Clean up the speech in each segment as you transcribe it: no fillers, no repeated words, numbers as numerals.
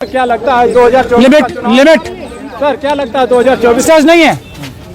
क्या लगता है 2024 लिमिट सर क्या लगता है 2024 नहीं है।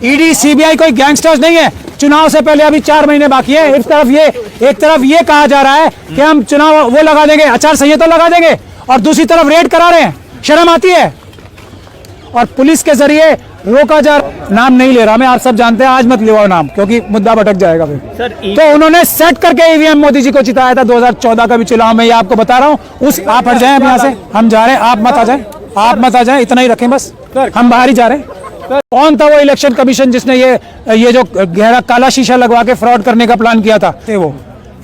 ईडी सीबीआई कोई गैंगस्टर्स नहीं है। चुनाव से पहले अभी 4 महीने बाकी है। एक तरफ ये कहा जा रहा है कि हम चुनाव वो लगा देंगे, आचार संहिता लगा देंगे, और दूसरी तरफ रेड करा रहे हैं। शर्म आती है। और पुलिस के जरिए रोका जा, नाम नहीं ले रहा मैं, आप सब जानते हैं, आज मत लिवाओ नाम क्योंकि मुद्दा भटक जाएगा फिर। तो उन्होंने सेट करके ईवीएम मोदी जी को जिताया था 2014 का भी चुनाव में, ये आपको बता रहा हूँ। आप हट जाएं यहाँ से, हम जा रहे हैं, आप मत आ जाएं, इतना ही रखें बस, हम बाहर ही जा रहे हैं। कौन था वो इलेक्शन कमीशन जिसने ये जो गहरा काला शीशा लगवा के फ्रॉड करने का प्लान किया था? वो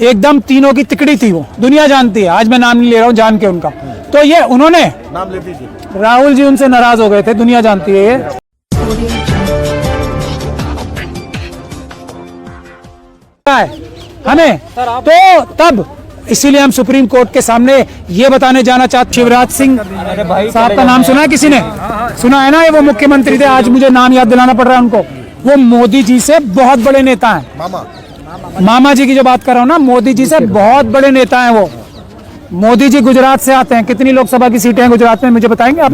एकदम तीनों की तिकड़ी थी, वो दुनिया जानती है। आज मैं नाम नहीं ले रहा हूँ जान के उनका। तो ये उन्होंने नाम ले दीजिए। राहुल जी उनसे नाराज हो गए थे, दुनिया जानती है ये। हमें तो तब इसीलिए हम सुप्रीम कोर्ट के सामने ये बताने जाना चाहते। शिवराज सिंह साहब का नाम सुना है किसी ने? सुना है ना, ये वो मुख्यमंत्री थे, आज मुझे नाम याद दिलाना पड़ रहा है उनको। वो मोदी जी से बहुत बड़े नेता हैं। मामा जी की जो बात कर रहा हूँ ना, मोदी जी से बहुत बड़े नेता हैं वो। मोदी जी गुजरात से आते हैं। कितनी लोकसभा की सीटें हैं गुजरात में, मुझे बताएंगे आप?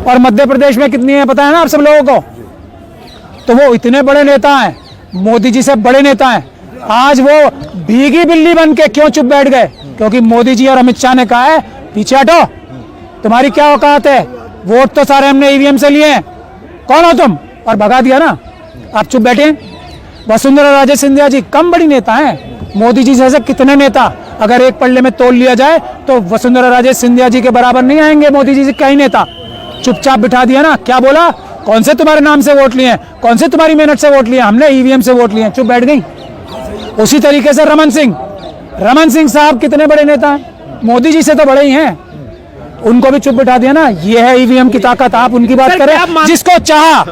और मध्य प्रदेश में कितनी है पता है ना आप सब लोगों को? तो वो इतने बड़े नेता हैं, मोदी जी से बड़े नेता हैं। आज वो भीगी बिल्ली बन के क्यों चुप बैठ गए? क्योंकि मोदी जी और अमित शाह ने कहा है पीछे हटो, तुम्हारी क्या औकात है, वोट तो सारे हमने ईवीएम से लिए हैं, कौन हो तुम? और भगा दिया ना, आप चुप बैठे। वसुंधरा राजे सिंधिया जी कम बड़ी नेता हैं। मोदी जी जैसे कितने नेता अगर एक पल्ले में तोल लिया जाए तो वसुंधरा राजे सिंधिया जी के बराबर नहीं आएंगे मोदी जी से कई नेता। चुपचाप बिठा दिया ना। क्या बोला? कौन से तुम्हारे नाम से वोट लिए, कौन से तुम्हारी मेहनत से वोट लिए? हमने ईवीएम से वोट लिए, चुप बैठ गई। उसी तरीके से रमन सिंह साहब कितने बड़े नेता हैं, मोदी जी से तो बड़े ही हैं, उनको भी चुप बिठा दिया ना। ये है ईवीएम की ताकत। आप उनकी बात करें, जिसको चाहा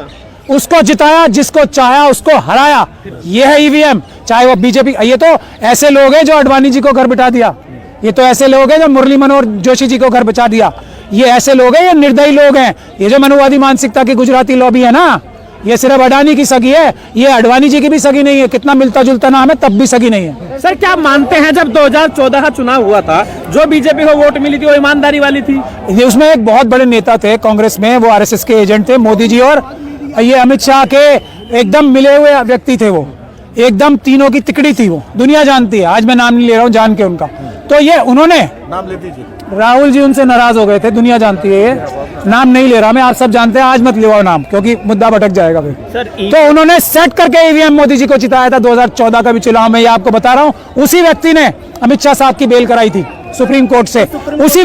उसको जिताया, जिसको चाहा उसको हराया। ये है ईवीएम। चाहे वो बीजेपी, ये तो ऐसे लोग हैं जो अडवाणी जी को घर बिठा दिया, ये तो ऐसे लोग हैं जो मुरली मनोहर जोशी जी को घर बिठा दिया, ये ऐसे लोग हैं, ये निर्दयी लोग हैं। ये जो मनुवादी मानसिकता की गुजराती लॉबी है ना, ये सिर्फ अडानी की सगी है, ये अडवाणी जी की भी सगी नहीं है। कितना मिलता जुलता नाम है, तब भी सगी नहीं है। सर क्या मानते हैं जब 2014 का चुनाव हुआ था, जो बीजेपी को वोट मिली थी वो ईमानदारी वाली थी? ये उसमें एक बहुत बड़े नेता थे कांग्रेस में, वो आरएसएस के एजेंट थे। मोदी जी और ये अमित शाह के एकदम मिले हुए व्यक्ति थे। वो एकदम तीनों की तिकड़ी थी, वो दुनिया जानती है। आज मैं नाम नहीं ले रहा हूँ जान के उनका। तो ये उन्होंने नाम ले दीजिए। राहुल जी उनसे नाराज हो गए थे, दुनिया जानती है ये। नाम नहीं ले रहा मैं, आप सब जानते हैं, आज मत लिवाओ नाम क्योंकि मुद्दा भटक जाएगा फिर। तो उन्होंने सेट करके ईवीएम मोदी जी को जिताया था 2014 का भी चुनाव में, ये आपको बता रहा हूँ। उसी व्यक्ति ने अमित शाह साहब की बेल कराई थी सुप्रीम कोर्ट से। उसी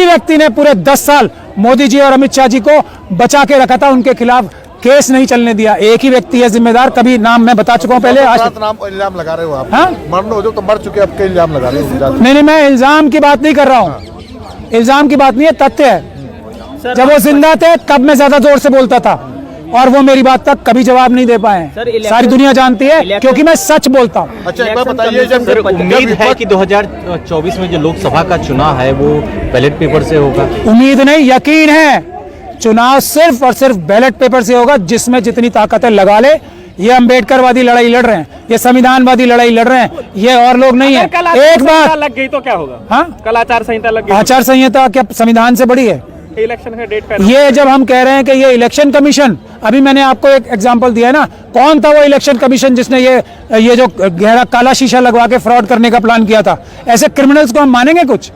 व्यक्ति ने पूरे 10 साल मोदी जी और अमित शाह जी को बचा के रखा था, उनके खिलाफ केस नहीं चलने दिया। एक ही व्यक्ति है जिम्मेदार, कभी नाम मैं बता चुका हूँ पहले। आज नाम इल्जाम लगा रहे हो आप? हाँ? मरने हो जो तो मर चुके, अब के इल्जाम लगा रहे हो? नहीं, मैं इल्जाम की बात नहीं कर रहा हूँ। इल्जाम की बात नहीं है, तथ्य है। जब वो जिंदा थे तब मैं ज्यादा जोर से बोलता था और वो मेरी बात तक कभी जवाब नहीं दे पाए। सारी दुनिया जानती है क्योंकि मैं सच बोलता हूँ। अच्छा एक बात बताइए, जब उम्मीद है कि 2024 में जो लोकसभा का चुनाव है वो बैलेट पेपर से होगा? उम्मीद नहीं, यकीन है। चुनाव सिर्फ और सिर्फ बैलेट पेपर से होगा। जिसमें जितनी ताकत है लगा ले। ये अम्बेडकरवादी लड़ाई लड़ रहे हैं, ये संविधानवादी लड़ाई लड़ रहे हैं, ये और लोग नहीं है। एक बात लग गई तो क्या होगा? हाँ, कल आचार संहिता लग गई। आचार संहिता क्या संविधान से बड़ी है? इलेक्शन का डेट पे ये जब हम कह रहे हैं कि ये इलेक्शन कमीशन, अभी मैंने आपको एक एग्जांपल दिया है ना, कौन था वो इलेक्शन कमीशन जिसने ये जो गहरा काला शीशा लगवा के फ्रॉड करने का प्लान किया था? ऐसे क्रिमिनल्स को हम मानेंगे कुछ?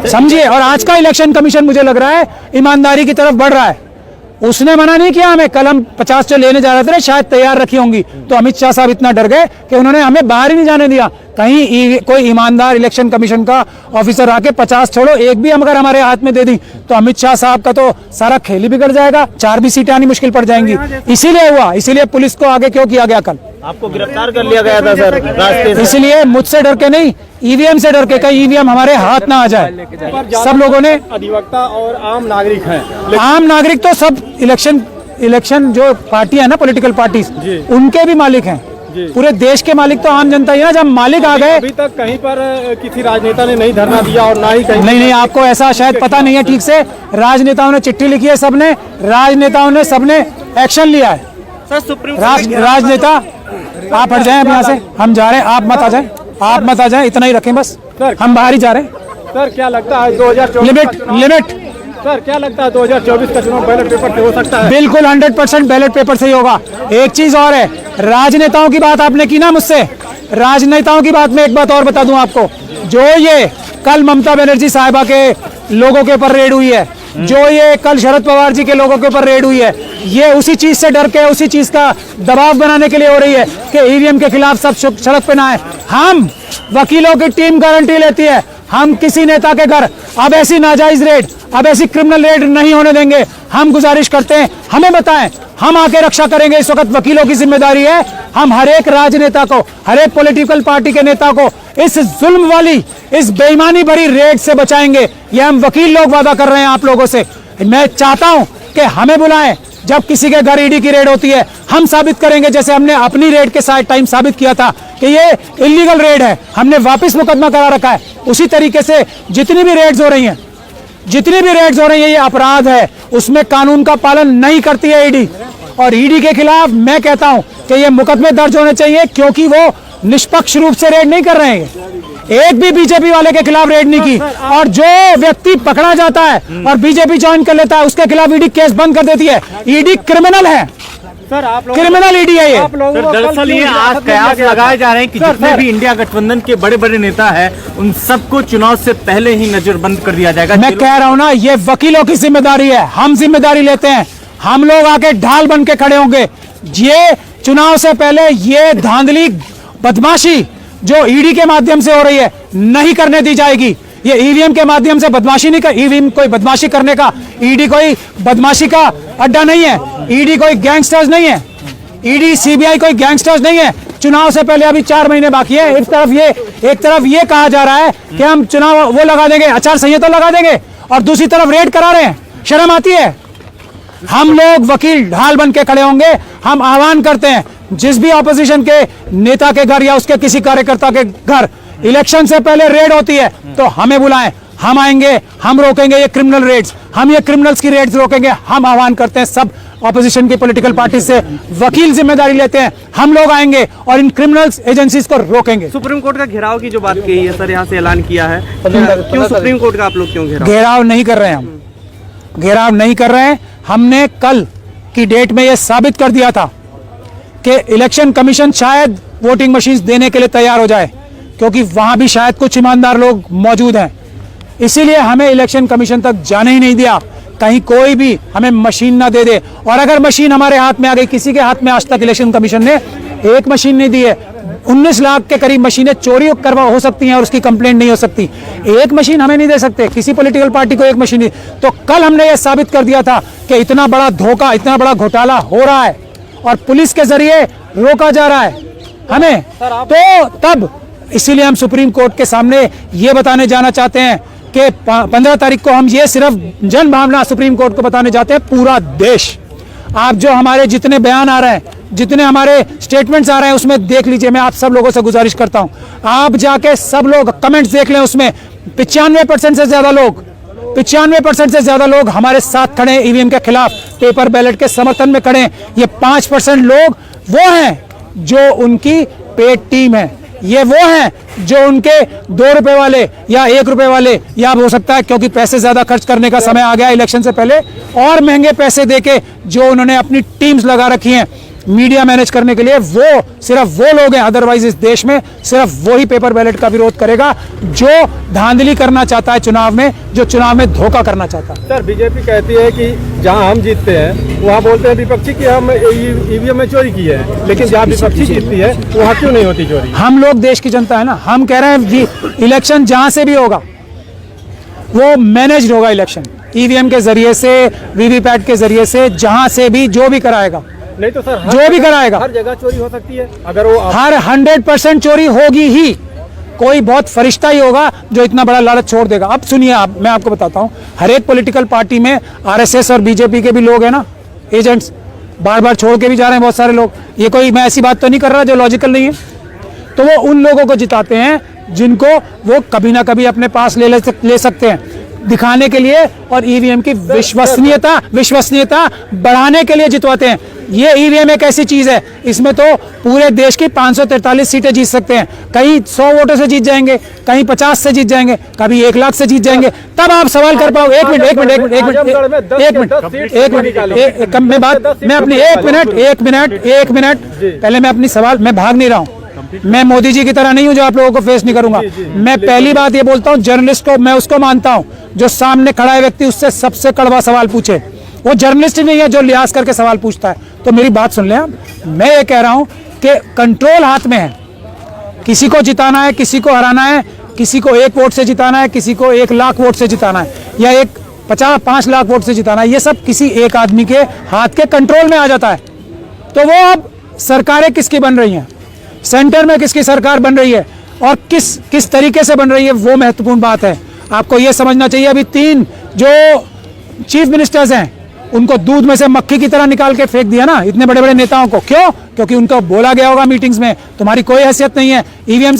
समझिए। और आज का इलेक्शन कमीशन मुझे लग रहा है ईमानदारी की तरफ बढ़ रहा है। उसने मना नहीं किया हमें। कल हम 50 से लेने जा रहे थे, शायद तैयार रखी होंगी, तो अमित शाह साहब इतना डर गए कि उन्होंने हमें बाहर ही नहीं जाने दिया। कहीं कोई ईमानदार इलेक्शन कमीशन का ऑफिसर आके 50 छोड़ो एक भी हम अगर हमारे हाथ में दे दी तो अमित शाह साहब का तो सारा खेल ही बिगड़ जाएगा, 4 भी सीटें आनी मुश्किल पड़ जाएंगी। इसीलिए हुआ, इसीलिए पुलिस को आगे क्यों किया गया? कल आपको गिरफ्तार कर लिया गया था सर रास्ते से। इसलिए मुझसे डर के नहीं, ईवीएम से डर के, कहीं ईवीएम हमारे हाथ ना आ जाए। सब लोगों ने, अधिवक्ता और आम नागरिक हैं। आम नागरिक तो सब इलेक्शन जो पार्टी है ना, पॉलिटिकल पार्टीज, उनके भी मालिक हैं। पूरे देश के मालिक तो आम जनता ही है ना। जब मालिक आ गए, अभी तक कहीं पर किसी राजनेता ने नहीं धरना दिया और ना ही कहीं। नहीं, आपको ऐसा शायद पता नहीं है ठीक से। राजनेताओं ने चिट्ठी लिखी है, सबने राजनेताओं ने सबने एक्शन लिया है। सर सुप्रीम राजनेता, आप हट जाएं यहाँ से, हम जा रहे हैं, आप मत आ जाएं, इतना ही रखें बस, हम बाहर ही जा रहे हैं। सर क्या लगता है 2024 लिमिट सर क्या लगता है 2024 का चुनाव बैलेट पेपर से हो सकता है? बिल्कुल 100% बैलेट पेपर से ही होगा। एक चीज और है, राजनेताओं की बात आपने की ना मुझसे, राजनेताओं की बात में एक बात और बता दूं आपको, जो ये कल ममता बनर्जी साहिबा के लोगों के ऊपर रेड हुई है, जो ये कल शरद पवार जी के लोगों के ऊपर रेड हुई है, ये उसी चीज से डर के, उसी चीज का दबाव बनाने के लिए हो रही है कि ईवीएम के खिलाफ सब सड़क पे ना आए। हम वकीलों की टीम गारंटी लेती है, हम किसी नेता के घर अब ऐसी नाजायज रेड, अब ऐसी क्रिमिनल रेड नहीं होने देंगे। हम गुजारिश करते हैं, हमें बताएं, हम आके रक्षा करेंगे। इस वक्त वकीलों की जिम्मेदारी है, हम हर एक राजनेता को, हर एक पॉलिटिकल पार्टी के नेता को इस जुल्म वाली, इस बेईमानी भरी रेड से बचाएंगे। ये हम वकील लोग वादा कर रहे हैं आप लोगों से। मैं चाहता हूं कि हमें बुलाएं जब किसी के घर ईडी की रेड होती है, हम साबित करेंगे, जैसे हमने अपनी रेड के साथ टाइम साबित किया था कि ये इलीगल रेड है, हमने वापस मुकदमा करा रखा है। उसी तरीके से जितनी भी रेड्स हो रही हैं, ये अपराध है, उसमें कानून का पालन नहीं करती है ईडी। और ईडी के खिलाफ मैं कहता हूं कि ये मुकदमे दर्ज होने चाहिए, क्योंकि वो निष्पक्ष रूप से रेड नहीं कर रहे हैं। एक भी बीजेपी वाले के खिलाफ रेड नहीं की, और जो व्यक्ति पकड़ा जाता है और बीजेपी ज्वाइन कर लेता है, उसके खिलाफ ईडी केस बंद कर देती है। ईडी क्रिमिनल है सर, आप लोग क्रिमिनल ईडी है ये। सर दरअसल ये आज कयास लगाए जा रहे हैं कि जितने भी इंडिया गठबंधन के बड़े बड़े नेता हैं, उन सबको चुनाव से पहले ही नजरबंद कर दिया जाएगा। मैं कह रहा हूं ना, ये वकीलों की जिम्मेदारी है, हम जिम्मेदारी लेते हैं। हम लोग आके ढाल बन के खड़े होंगे। ये चुनाव से पहले ये धांधली, बदमाशी जो ईडी के माध्यम से हो रही है, नहीं करने दी जाएगी। ये ईवीएम के माध्यम से बदमाशी नहीं कर, ईवीएम कोई बदमाशी करने का, ईडी कोई बदमाशी का अड्डा नहीं है, ईडी कोई गैंगस्टर्स नहीं है, ईडी सीबीआई कोई गैंगस्टर्स नहीं है। चुनाव से पहले अभी 4 महीने बाकी है। एक तरफ ये कहा जा रहा है कि हम चुनाव वो लगा देंगे, आचार संहिता लगा देंगे, और दूसरी तरफ रेड करा रहे हैं। शर्म आती है? हम लोग वकील ढाल बन के खड़े होंगे। हम आह्वान करते हैं, जिस भी ऑपोजिशन के नेता के घर या उसके किसी कार्यकर्ता के घर इलेक्शन से पहले रेड होती है, तो हमें बुलाएं, हम आएंगे, हम रोकेंगे ये क्रिमिनल रेड्स, हम ये क्रिमिनल्स की रेड्स रोकेंगे। हम आह्वान करते हैं सब ऑपोजिशन की पॉलिटिकल पार्टी से, वकील जिम्मेदारी लेते हैं, हम लोग आएंगे और इन क्रिमिनल्स एजेंसीज को रोकेंगे। सुप्रीम कोर्ट का घेराव की जो बात कही है सर, यहाँ से ऐलान किया है, क्यों सुप्रीम कोर्ट का आप लोग क्यों घेराव नहीं कर रहे हैं? हम घेराव नहीं कर रहे हैं। हमने कल की डेट में यह साबित कर दिया था कि इलेक्शन कमीशन शायद वोटिंग मशीन देने के लिए तैयार हो जाए, क्योंकि वहां भी शायद कुछ ईमानदार लोग मौजूद हैं। इसीलिए हमें इलेक्शन कमीशन तक जाने ही नहीं दिया, कहीं कोई भी हमें मशीन ना दे दे। और अगर मशीन हमारे हाथ में आ गई, किसी के हाथ में आज तक इलेक्शन कमीशन ने एक मशीन नहीं दी है। 19 लाख के करीब मशीनें चोरी करवा हो सकती हैं और उसकी कंप्लेंट नहीं हो सकती। एक मशीन हमें नहीं दे सकते, किसी पॉलिटिकल पार्टी को एक मशीन नहीं। तो कल हमने यह साबित कर दिया था कि इतना बड़ा धोखा, इतना बड़ा घोटाला हो रहा है और पुलिस के जरिए रोका जा रहा है हमें। तो तब इसीलिए हम सुप्रीम कोर्ट के सामने ये बताने जाना चाहते हैं कि 15 तारीख को हम ये सिर्फ जन भावना सुप्रीम कोर्ट को बताने जाते हैं। पूरा देश, आप जो हमारे जितने बयान आ रहे हैं, जितने हमारे स्टेटमेंट्स आ रहे हैं, उसमें देख लीजिए। मैं आप सब लोगों से गुजारिश करता हूं, आप जाके सब लोग कमेंट्स देख लें। उसमें 95% से ज्यादा लोग, 95% से ज्यादा लोग हमारे साथ खड़े हैं, ईवीएम के खिलाफ, पेपर बैलेट के समर्थन में खड़े हैं। ये 5% लोग वो हैं जो उनकी पेड टीम है, ये वो हैं जो उनके 2 रुपए वाले या 1 रुपए वाले, या हो सकता है क्योंकि पैसे ज्यादा खर्च करने का समय आ गया इलेक्शन से पहले, और महंगे पैसे देके जो उन्होंने अपनी टीम्स लगा रखी हैं मीडिया मैनेज करने के लिए, वो सिर्फ वो लोग हैं। अदरवाइज इस देश में सिर्फ वो ही पेपर बैलेट का विरोध करेगा जो धांधली करना चाहता है चुनाव में, जो चुनाव में धोखा करना चाहता है। सर, बीजेपी कहती है कि जहां हम जीतते हैं वहां बोलते हैं विपक्षी कि हम ईवीएम में चोरी की है, लेकिन जहां विपक्षी जीतती है वहां क्यों नहीं होती चोरी? हम लोग देश की जनता है ना, हम कह रहे हैं इलेक्शन जहां से भी होगा वो मैनेज होगा। इलेक्शन ईवीएम के जरिए से, वीवीपैट के जरिए से, जहां से भी जो भी कराएगा, नहीं तो सर जो भी कराएगा, हर जगह चोरी हो सकती है। अगर वो हर 100% चोरी होगी ही। कोई बहुत फरिश्ता ही होगा जो इतना बड़ा लालच छोड़ देगा। अब सुनिए, आप, मैं आपको बताता हूं, हर एक पॉलिटिकल पार्टी में आरएसएस और बीजेपी के भी लोग हैं ना, एजेंट्स, बार बार छोड़ के भी जा रहे हैं बहुत सारे लोग। ये कोई, मैं ऐसी बात तो नहीं कर रहा जो लॉजिकल नहीं है। तो वो उन लोगों को जिताते हैं जिनको वो कभी ना कभी अपने पास ले सकते हैं। दिखाने के लिए और ईवीएम की विश्वसनीयता बढ़ाने के लिए जितवाते हैं। ये ईवीएम एक ऐसी चीज है, इसमें तो पूरे देश की 543 सीटें जीत सकते हैं। कहीं 100 वोटों से जीत जाएंगे, कहीं 50 से जीत जाएंगे, कभी 1 लाख से जीत जाएंगे, तब आप सवाल कर पाओ। एक मिनट पहले मैं अपनी सवाल, मैं भाग नहीं रहा हूं, मैं मोदी जी की तरह नहीं हूं जो आप लोगों को फेस नहीं करूंगा। मैं पहली बात ये बोलता हूं, जर्नलिस्ट को मैं उसको मानता हूं जो सामने खड़ा है व्यक्ति उससे सबसे कड़वा सवाल पूछे। वो जर्नलिस्ट नहीं है जो लिहाज करके सवाल पूछता है। तो मेरी बात सुन लें आप, मैं ये कह रहा हूं कि कंट्रोल हाथ में है। किसी को जिताना है, किसी को हराना है, किसी को 1 वोट से जिताना है, किसी को 1 लाख वोट से जिताना है, या 5 लाख वोट से जिताना है, ये सब किसी एक आदमी के हाथ के कंट्रोल में आ जाता है। तो वो अब सरकारें किसकी बन रही हैं, सेंटर में किसकी सरकार बन रही है और किस तरीके से बन रही है, वो महत्वपूर्ण बात है। आपको ये समझना चाहिए, अभी 3 जो चीफ मिनिस्टर्स हैं उनको दूध में से मक्खी की तरह निकाल के फेंक दिया ना, इतने बड़े बड़े नेताओं को। क्यों? क्योंकि उनको बोला गया होगा मीटिंग्स में, तुम्हारी कोई हैसियत नहीं है, ईवीएम